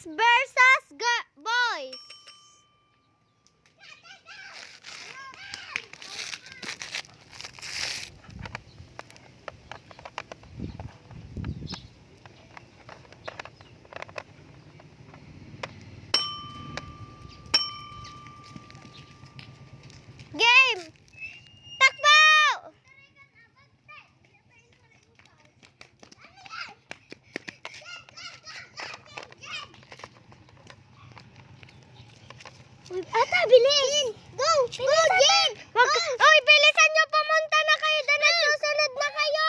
Girls versus boys. Game! Takbo! Ata, bilis! Go! Go, Jen! Oy, bilisan nyo! Pumunta na kayo doon at susunod na kayo!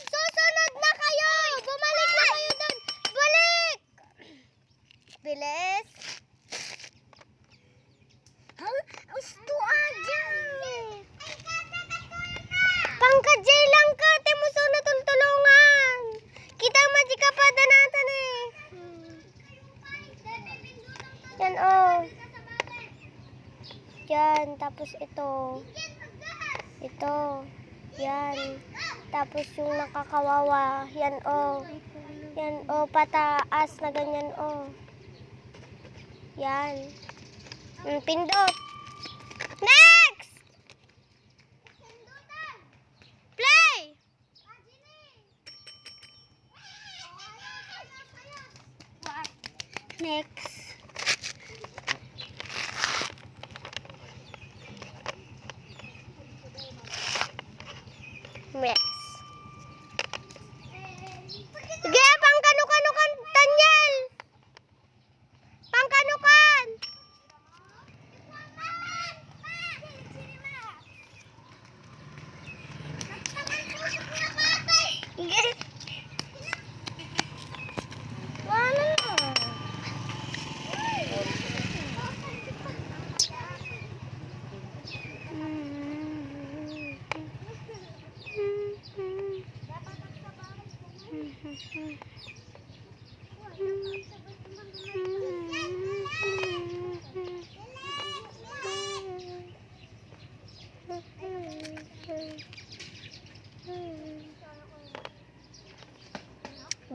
Susunod na kayo! Bumalik na kayo doon! Balik! Bilis! Gusto aja! Pangkat Jay lang ka! Temo sunod tulungan! Kita maji ka pa danatan eh! Yan oh! Yan, tapos ito. Ito. Yan. Tapos yung nakakawawa. Yan oh. Yan oh, pataas na ganyan oh. Yan. Pindot. Next! Play! Next. Next. Sige, pangkanukan Daniel. Pangkanukan. Sige. Wala na.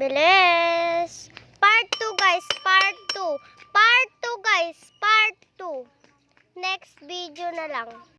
Bilis! Part 2 guys, part 2. Part 2 guys, part 2. Next video na lang.